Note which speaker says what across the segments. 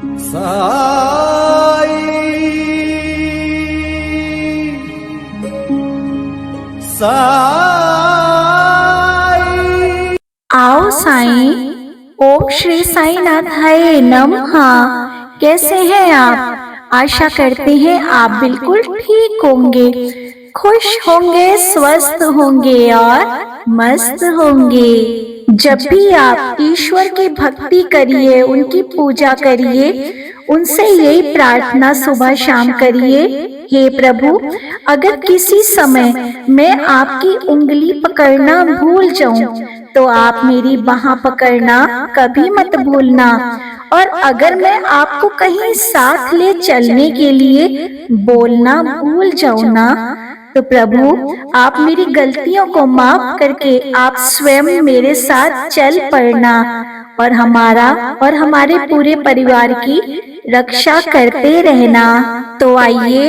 Speaker 1: साई साई।
Speaker 2: आओ साईं। ओम श्री साईनाथाय नमः। कैसे हैं आप? आशा करते हैं आप बिल्कुल ठीक होंगे, खुश होंगे, स्वस्थ होंगे और मस्त होंगे। जब भी आप ईश्वर की भक्ति करिए, उनकी पूजा करिए, उनसे यही प्रार्थना सुबह शाम करिए, हे प्रभु, अगर किसी समय मैं आपकी उंगली पकड़ना भूल जाऊं तो आप मेरी बाह पकड़ना कभी मत भूलना। और अगर मैं आपको कहीं साथ ले चलने के लिए बोलना भूल जाऊं ना, तो प्रभु आप मेरी गलतियों को माफ करके आप स्वयं मेरे साथ चल पड़ना और हमारा और हमारे पूरे परिवार की रक्षा करते रहना। तो आइए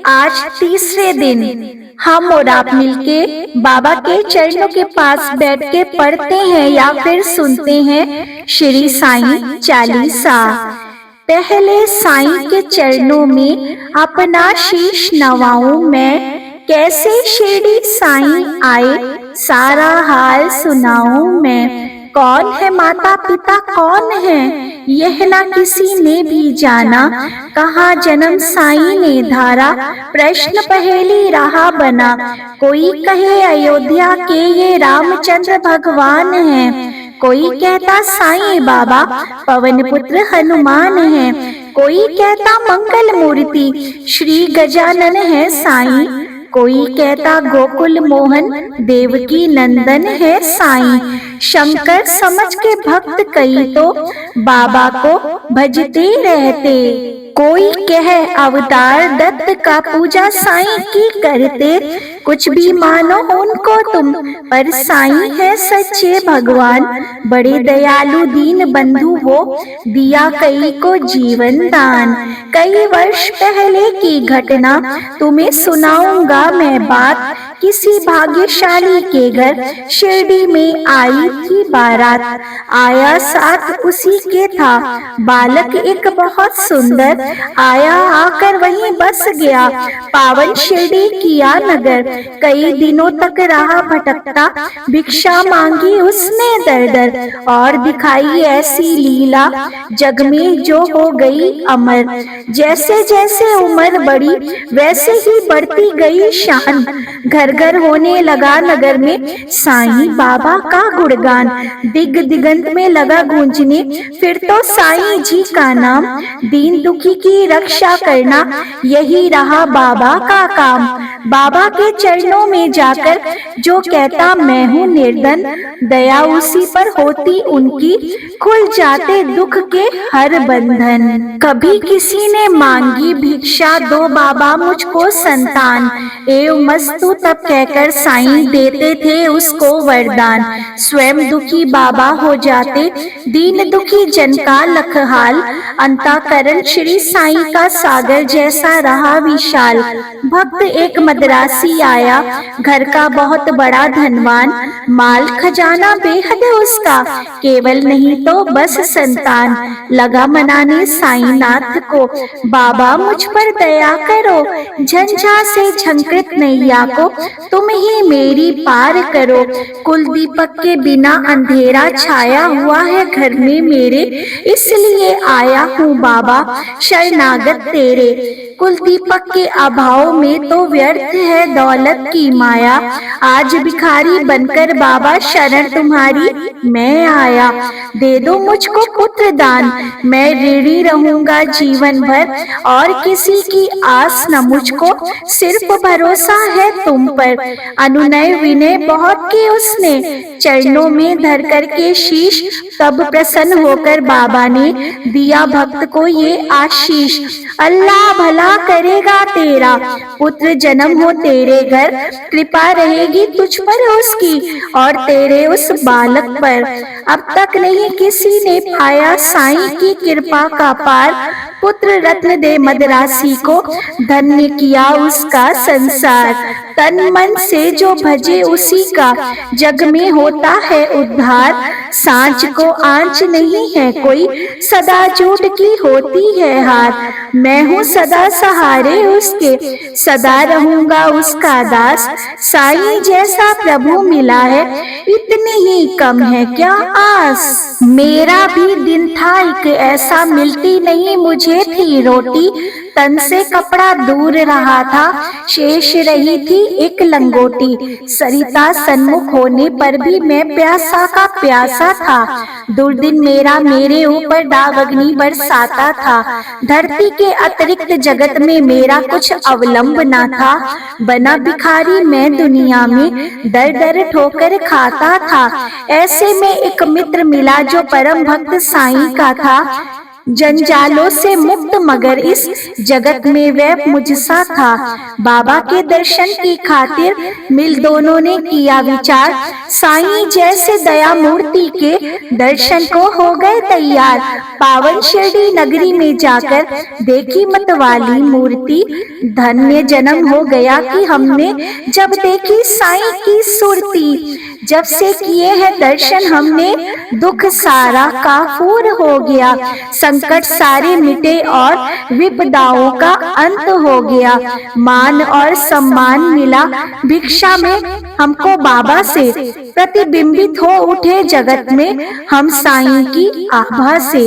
Speaker 2: आज तीसरे दिन हम और आप मिलके बाबा के चरणों के पास बैठ के पढ़ते हैं या फिर सुनते हैं श्री साईं चालीसा। पहले साईं के चरणों में अपना शीश नवाऊं मैं, कैसे शिरडी साईं आए सारा हाल सुनाऊं मैं। कौन है माता पिता कौन है यह ना किसी ने भी जाना, कहाँ जन्म साईं ने धारा प्रश्न पहेली रहा बना। कोई कहे अयोध्या के ये रामचंद्र भगवान हैं, कोई कहता साईं बाबा पवन पुत्र हनुमान हैं, कोई कहता मंगल मूर्ति श्री गजानन है साईं, कोई कहता गोकुल मोहन देवकी नंदन है साईं। शंकर समझ के भक्त कई तो बाबा को भजते रहते, कोई कहे अवतार दत्त का पूजा साईं की करते। कुछ भी मानो उनको तुम, पर साईं है सच्चे भगवान, बड़े दयालु दीन बंधु वो, दिया कई को जीवन दान। कई वर्ष पहले की घटना तुम्हें सुनाऊंगा मैं बात, किसी भाग्यशाली के घर शिरडी में आई थी बारात। आया साथ उसी के था बालक एक बहुत सुंदर, आया आकर वहीं बस गया पावन शिरडी किया नगर। कई दिनों तक रहा भटकता, भिक्षा मांगी उसने दर दर, और दिखाई ऐसी लीला जग में जो हो गई अमर। जैसे जैसे उम्र बढ़ी वैसे ही बढ़ती गई शान, घर घर होने लगा नगर में साईं बाबा का गुणगान। दिग दिगंत में लगा गूंजने फिर तो साईं जी का नाम, दीन दुखी की रक्षा करना यही रहा बाबा का काम। बाबा के चरणों में जाकर जो कहता मैं हूँ निर्धन, दया उसी पर होती उनकी, खुल जाते दुख के हर बंधन। कभी किसी ने मांगी भिक्षा दो बाबा मुझको संतान, एव मस्तु तब कहकर साईं देते थे उसको वरदान। स्वयं दुखी बाबा हो जाते दीन दुखी जन का लखहाल, अंतःकरण श्री साईं का सागर जैसा रहा विशाल। भक्त एक मद्रासी आया घर का बहुत बड़ा धनवान, माल खजाना बेहद उसका, केवल नहीं तो बस संतान। लगा मनाने साईंनाथ को, बाबा मुझ पर दया करो, झंझा से झंकृत नैया को तुम ही मेरी पार करो। कुल दीपक के बिना अंधेरा छाया हुआ है घर में मेरे, इसलिए आया हूँ बाबा शरणागत तेरे। कुल दीपक के अभाव में तो व्यर्थ है दौलत की माया, आज भिखारी बनकर बाबा शरण तुम्हारी मैं आया। दे दो मुझको पुत्र दान, मैं ऋणी रहूंगा जीवन भर, और किसी की आस न मुझको, सिर्फ भरोसा है तुम पर। अनुनय विनय बहुत की उसने, चरणों में धर कर के शीश, तब प्रसन्न होकर बाबा ने दिया भक्त को ये आशीष। अल्लाह भला करेगा तेरा, पुत्र जन्म हो तेरे घर, कृपा रहेगी तुझ पर उसकी और तेरे उस बालक पर। अब तक नहीं किसी ने पाया साईं की कृपा का पार, पुत्र रत्न दे मदरासी को, धन्य किया उसका संसार। तन मन से जो भजे उसी का, जग में होता है उद्धार। सांच को आंच नहीं है कोई, सदा झूठ की होती है हार। मैं हूँ सदा सहारे उसके, सदा रहूंगा उसका दास। साईं जैसा प्रभु मिला है, इतनी ही कम है क्या आस। मेरा भी दिन था एक ऐसा, मिलती नहीं मुझे थी रोटी। तन से कपड़ा दूर रहा था, शेष रही थी एक लंगोटी। सरिता सन्मुख होने पर भी मैं प्यासा का प्यासा था। दुर्दिन मेरा मेरे ऊपर दाग अग्नि बरसाता था। धरती के अतिरिक्त जगत में मेरा कुछ अवलंब ना था। बना भिखारी मैं दुनिया में, दर दर ठोकर खाता था। ऐसे में एक मित्र मिला जो परम भक्त साईं का था। जंजालों से मुक्त मगर इस जगत में वह मुझसा था। बाबा के दर्शन की खातिर मिल दोनों ने किया विचार। साईं जैसे दया मूर्ति के दर्शन को हो गए तैयार। पावन शिरडी नगरी में जाकर देखी मतवाली मूर्ति। धन्य जन्म हो गया कि हमने जब देखी साईं की सुरती। जब से किए हैं दर्शन हमने, दुख सारा काफूर हो गया। संकट सारे मिटे और विपदाओं का अंत हो गया। मान और सम्मान मिला भिक्षा में हमको बाबा से। प्रतिबिंबित हो उठे जगत में हम साईं की आभा से।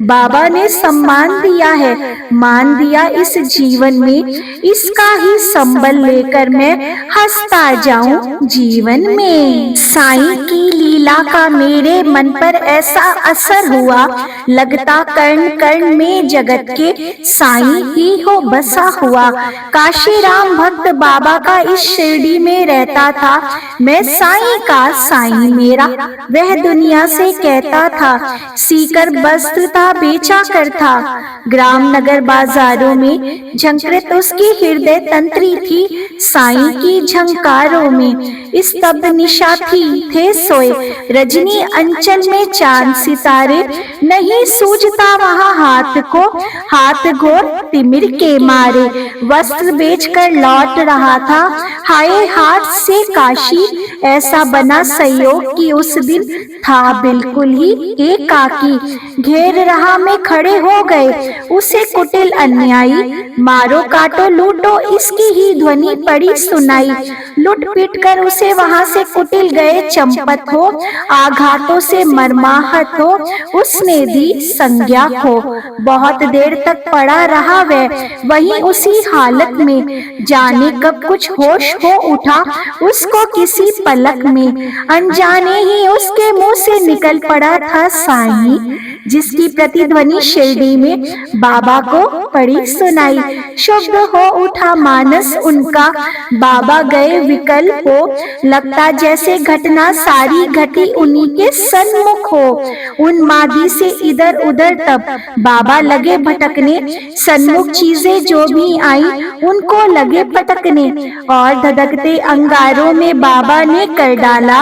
Speaker 2: बाबा ने सम्मान दिया है, मान दिया इस जीवन में। इसका ही संबल लेकर मैं हंसता जाऊं जीवन में। साईं की लीला का मेरे मन पर ऐसा असर हुआ, लगता कर्ण कर्ण में जगत के साईं ही हो बसा हुआ। काशी राम भक्त बाबा का इस शिरडी में रहता था। मैं साईं का साईं मेरा, वह दुनिया से कहता था। सीकर वस्त्र था बेचा करता, ग्राम नगर बाजारों में झंकृत उसकी हृदय तंत्री थी। साईं की झंकारों में स्तब्ध निशा थी, थे सोए रजनी अंचल में चांद सितारे। नहीं सूझता वहाँ हाथ को, हाथ घोर तिमिर के मारे। वस्त्र बेचकर लौट रहा था, हाय हाथ से काशी। ऐसा बना संयोग कि उस दिन था बिल्कुल ही एकाकी। घेर रहा में खड़े हो गए उसे कुटिल अन्यायी। मारो काटो लूटो इसकी ही ध्वनि पड़ी सुनाई। लुट पीट कर उसे वहां से कुटिल गए चंपत हो। आघातों से मरमाहत हो उसने दी संज्ञा को। बहुत देर तक पड़ा रहा वह वहीं उसी हालत में। जाने कब कुछ होश हो उठा उसको किसी पलक में। अनजाने ही उसके मुंह से निकल पड़ा था साईं, जिसकी प्रतिध्वनि शिरडी में बाबा को पड़ी सुनाई। शुद्ध हो उठा मानस उनका, बाबा गए विकल हो। लगता जैसे घटना सारी घटी उन्हीं के सन्मुख हो। उन्मादी से इधर उधर तब बाबा लगे भटकने। सन्मुख चीजें जो भी आई उनको लगे पटकने। और धधकते अंगारों में बाबा ने कर डाला।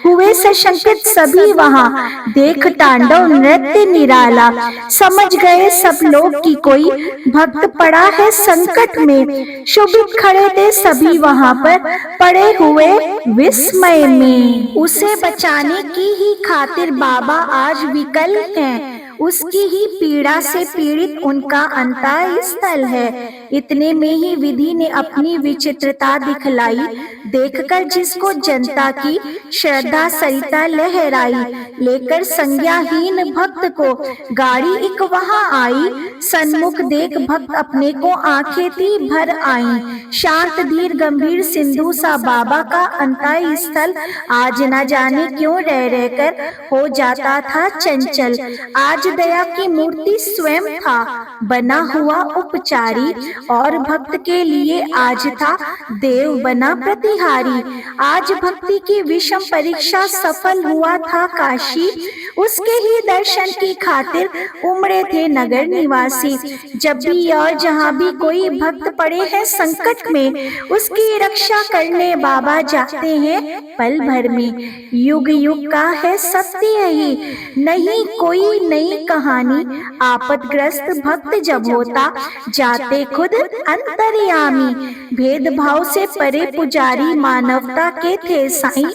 Speaker 2: हुए सशंकित सभी वहां, देख तांडव नृत्य निराला। समझ गए सब लोग कि कोई भक्त पड़ा है संकट में। शोभित खड़े थे सभी वहां पर, पड़े हुए विस्मय में। उसे बचाने की ही खातिर बाबा आज विकल हैं। उसकी ही पीड़ा से पीड़ित उनका अंतः स्थल है। इतने में ही विधि ने अपनी विचित्रता दिखलाई। देखकर जिसको जनता की श्रद्धा सरिता लहराई। लेकर संज्ञाहीन भक्त को गाड़ी एक वहां आई। सन्मुख देख भक्त अपने को आंखें थी भर आई। शांत धीर गंभीर सिंधु सा बाबा का अंतः स्थल। आज न जाने क्यों रह रहकर हो जाता था चंचल। आज दया की मूर्ति स्वयं था बना हुआ उपचारी। और भक्त के लिए आज था देव बना प्रतिहारी। आज भक्ति की विषम परीक्षा सफल हुआ था काशी। काशी, उसके ही दर्शन की खातिर उमड़े थे नगर निवासी। जब भी और जहाँ भी कोई भक्त पड़े हैं संकट में, उसकी रक्षा करने बाबा जाते हैं पल भर में। युग युग का है सत्य यही, नहीं कोई नई कहानी। आपदग्रस्त भक्त जब होता, जाते खुद अंतर्यामी। भेदभाव से परे पुजारी मानवता के थे साईं।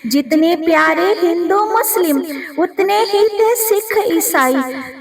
Speaker 2: जितने प्यारे हिंदू मुस्लिम, उतने ही थे सिख ईसाई।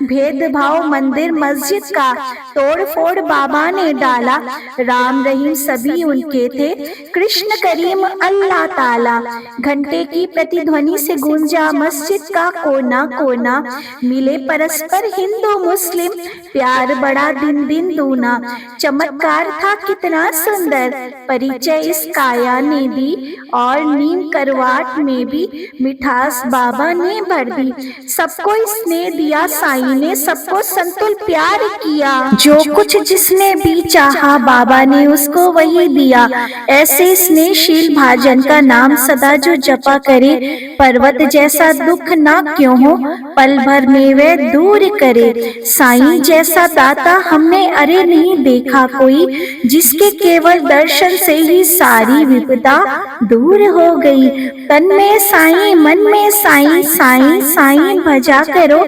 Speaker 2: भेदभाव मंदिर मस्जिद का तोड़ फोड़ बाबा ने डाला। राम रहीम सभी उनके थे, कृष्ण करीम अल्लाह ताला। घंटे की प्रतिध्वनि से गूंजा मस्जिद का कोना कोना। मिले परस्पर हिंदू मुस्लिम, प्यार बड़ा दिन दिन दूना। चमत्कार था कितना सुंदर, परिचय इस काया ने दी। और नीम करवाट में भी मिठास बाबा ने भर दी। सबको स्नेह दिया साईं ने, सबको संतुल प्यार किया। जो कुछ जिसने भी चाहा, बाबा ने उसको वही दिया। ऐसे स्नेहशील भाजन का नाम सदा जो जपा करे, पर्वत जैसा दुख ना क्यों हो, पल भर में वह दूर करे। साईं जैसा दाता हमने अरे नहीं देखा कोई, जिसके केवल दर्शन से ही सारी विपदा दूर हो गई। तन में साईं मन में साईं, साईं साईं भजा करो।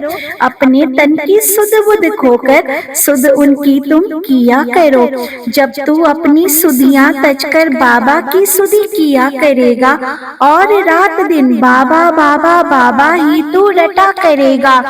Speaker 2: अपने तन की सुध बुध खोकर सुध उनकी तुम किया करो। जब तू अपनी सुधियां तजकर बाबा की सुधि किया करेगा, और रात दिन बाबा बाबा बाबा ही तू रटा करेगा,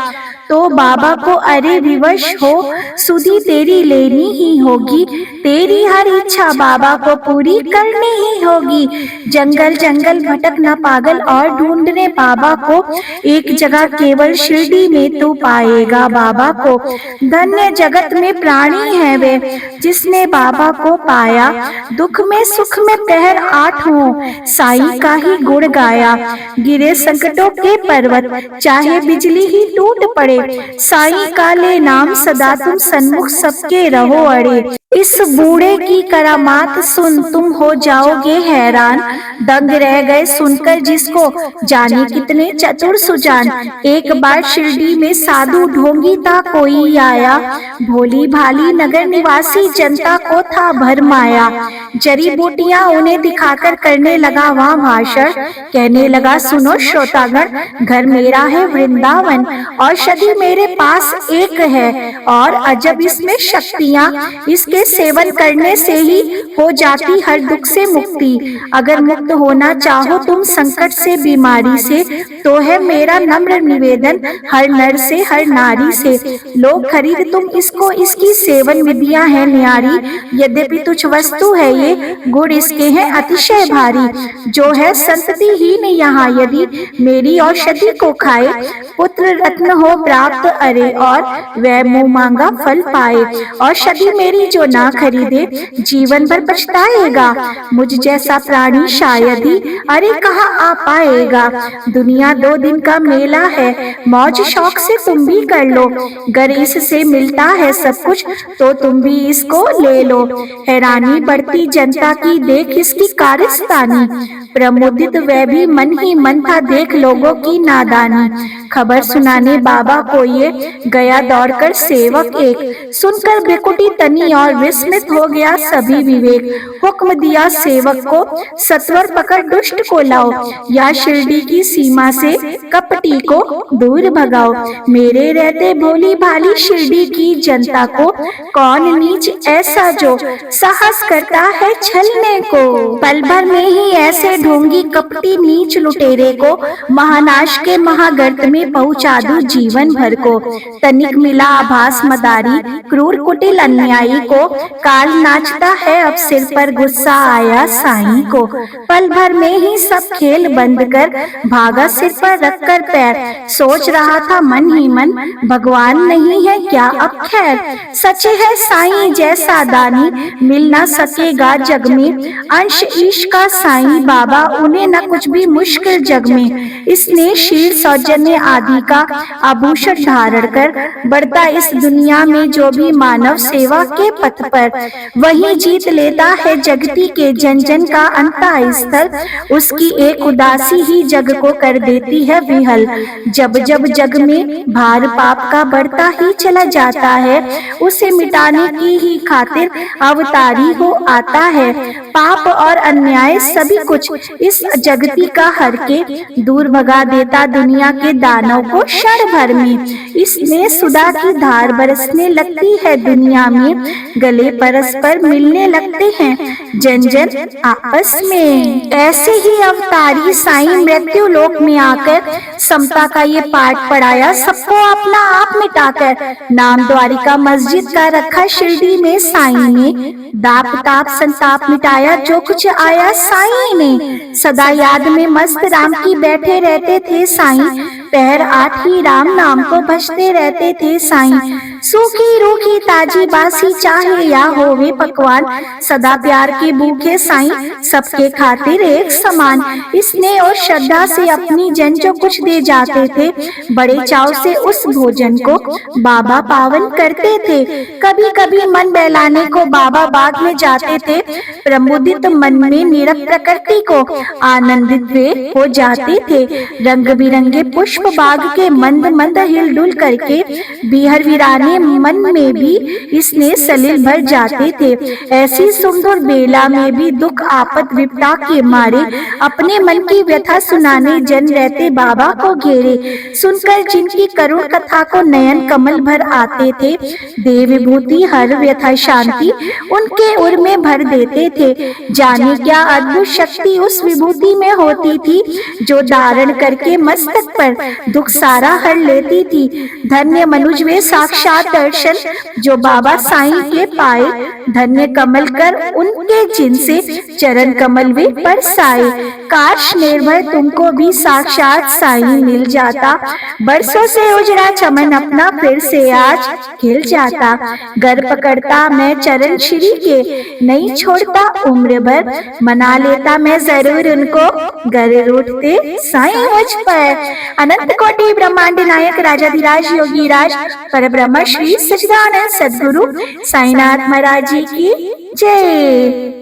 Speaker 2: तो बाबा को अरे विवश हो, सुधि तेरी लेनी ही होगी। तेरी हर इच्छा बाबा को पूरी करनी ही होगी। जंगल जंगल भटकना पागल और ढूंढने बाबा को, एक जगह केवल शिरडी में तू पाएगा बाबा को। धन्य जगत में प्राणी है वे, जिसने बाबा को पाया। दुख में सुख में पहर आठ हो, साईं का ही गुण गाया। गिरे संकटों के पर्वत, चाहे बिजली ही टूट पड़े, साईं का ले नाम सदा तुम सन्मुख सबके रहो अड़े। इस बूढ़े की करामात सुन तुम हो जाओगे हैरान। दंग रह गए सुनकर जिसको, जाने कितने चतुर सुजान। एक बार शिरडी में साधु ढोंगी था कोई आया, भोली भाली नगर निवासी जनता को था भरमाया। जड़ी बूटियां उन्हें दिखाकर करने लगा वहाँ भाषण, कहने लगा सुनो श्रोतागण, घर मेरा है वृंदावन, औषधि मेरे पास एक है, और अजब इसमें शक्तियाँ, इसके सेवन करने से ही हो जाती हर दुख से मुक्ति। अगर मुक्त होना चाहो तुम संकट से बीमारी से, तो है मेरा नम्र निवेदन हर नर से हर नारी से, लो खरीद तुम इसको, इसकी सेवन विधियां हैं न्यारी। यद्यपि तुच्छ वस्तु है ये, गुण इसके हैं अतिशय भारी। जो है संततिहीन यहाँ यदि मेरी औषधि को खाए, पुत्र रत्न हो प्राप्त अरे, और वह मुँह मांगा फल पाए। औषधि मेरी जो ना खरीदे, जीवन भर पछताएगा। मुझ जैसा प्राणी शायद ही अरे कहाँ आ पाएगा। दुनिया 2 दिन का मेला है, मौज शौक से तुम भी कर लो। गर इससे मिलता है सब कुछ, तो तुम भी इसको ले लो। हैरानी बढ़ती जनता की देख इसकी कारस्तानी, प्रमुदित वह भी मन ही मन था देख लोगों की नादानी। खबर सुनाने बाबा को ये गया दौड़कर सेवक एक, सुनकर बेकुटी तनी और विस्मित हो गया सभी विवेक। हुक्म दिया सेवक को, सत्वर पकड़ दुष्ट को लाओ, या शिरडी की सीमा से कपटी को दूर भगाओ। मेरे रहते भोली भाली शिरडी की जनता को, कौन नीच ऐसा जो साहस करता है छलने को। पल भर में ही ऐसे ढोंगी कपटी नीच लुटेरे को, महानाश के महागर्त में पहुंचा दूं जीवन भर को। तनिक मिला आभास मदारी, क्रूर कुटिल अन्यायी को, काल नाचता है अब सिर पर गुस्सा आया साईं को। पल भर में ही सब खेल बंद कर, भागा सिर पर रखकर पैर, सोच रहा था मन ही मन, भगवान नहीं है क्या अब खैर। सच है साईं जैसा दानी, मिल ना सकेगा जग में। अंश ईश का साईं बाबा, उन्हें न कुछ भी मुश्किल जग में। स्नेहशील सौजन्य आदि का आभूषण धारण कर, बढ़ता इस दुनिया में जो भी मानव सेवा के पथ पथ पर, वही जीत लेता है जगती के जन जन का अंतःस्थल। उसकी एक उदासी ही जग को कर देती है विहल। जब जब जग में भार पाप का बढ़ता ही चला जाता है, उसे मिटाने की ही खातिर अवतारी हो आता है। पाप और अन्याय सभी कुछ इस जगती का हर के दूर भगा देता दुनिया के दानव को क्षण भर में। इसमें सुधा की धार बरसने लगती है दुनिया में, गले परस्पर मिलने लगते हैं जन जन आपस में। ऐसे ही अवतारी साईं मृत्यु लोक में आकर समता का ये पाठ पढ़ाया, सबको अपना आप मिटाकर। नाम द्वारिका मस्जिद का रखा शिरडी में साईं ने, दाप ताप संताप मिटाया जो कुछ आया साईं ने। सदा याद में मस्त राम की बैठे रहते थे साईं, पहर 8 ही राम नाम को भजते रहते थे साईं। सूखी रूखी ताजी बासी चाहे या होवे पकवान, सदा प्यार के भूखे साईं सबके खातिर एक समान। स्नेह और श्रद्धा से अपनी जन जो कुछ दे जाते थे, बड़े चाव से उस भोजन को बाबा पावन करते थे। कभी कभी मन बहलाने को बाबा बाग में जाते थे, प्रमुदित मन में नीरव प्रकृति को आनंदित वे हो जाते थे। रंग बिरंगे पुष्प बाग के मंद मंद हिलडुल करके बिहर वीराने मन में भी इसने सलिल भर जाते थे। ऐसी सुंदर बेला में भी दुख आपद विपदा के मारे अपने मन की व्यथा सुनाने जन रहते बाबा को घेरे। सुनकर जिनकी करुण कथा को नयन कमल भर आते थे, देव विभूति हर व्यथा शांति उनके उर में भर देते थे। जाने क्या अद्भुत शक्ति उस विभूति में होती थी, जो धारण करके मस्तक पर दुख सारा हर लेती थी। धन्य मनुज वे साक्षात दर्शन जो बाबा साईं के पाए, धन्य कमल कर उनके जिनसे चरण कमल वे बरसाए। काश निर्भय तुमको भी साक्षात साईं मिल जाता, बरसों से उजड़ा चमन अपना फिर से आज खिल जाता। घर पकड़ता मैं चरण श्री के, नहीं छोड़ता उम्र भर, मना लेता मैं जरूर उनको, घर रूठते साईं मुझ पर। अनंत कोटि ब्रह्मांड नायक राजाधिराज योगीराज परब्रह्म श्री सच्चिदानंद सद्गुरु साईनाथ महाराज जी की जय।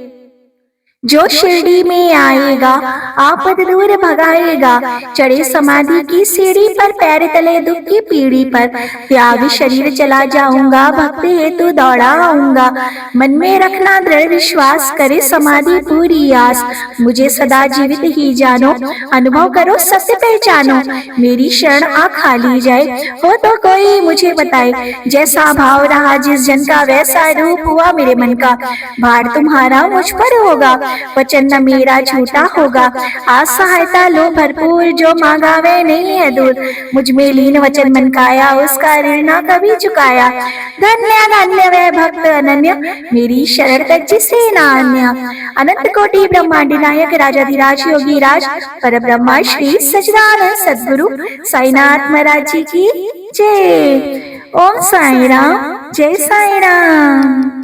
Speaker 2: जो शिरडी में आएगा आपद दूर भगाएगा, चढ़े समाधि की सीढ़ी पर, पैर तले दुख की पीढ़ी पर, त्याग शरीर चला जाऊंगा, भक्त हेतु दौड़ा आऊंगा। मन में रखना दृढ़ विश्वास, करे समाधि पूरी आस। मुझे सदा जीवित ही जानो, अनुभव करो सत्य पहचानो। मेरी शरण आ खाली जाए, हो तो कोई मुझे बताए। जैसा भाव रहा जिस जन का, वैसा रूप हुआ मेरे मन का। भार तुम्हारा मुझ पर होगा, वचन न मेरा झूठा होगा। आज सहायता लो भरपूर, जो मांगा वे नहीं है दूर। मुझ में लीन वचन मन काया, उसका ऋण न कभी चुकाया। धन्य धन्य वह भक्त अनन्य, मेरी शरण तक जिसे ना अन्य। अनंत कोटि ब्रह्मांड नायक राजाधिराज योगीराज परब्रह्म श्री सच्चिदानंद सद्गुरु साईनाथ महाराज जी की जय। ओम साई राम, जय साई राम।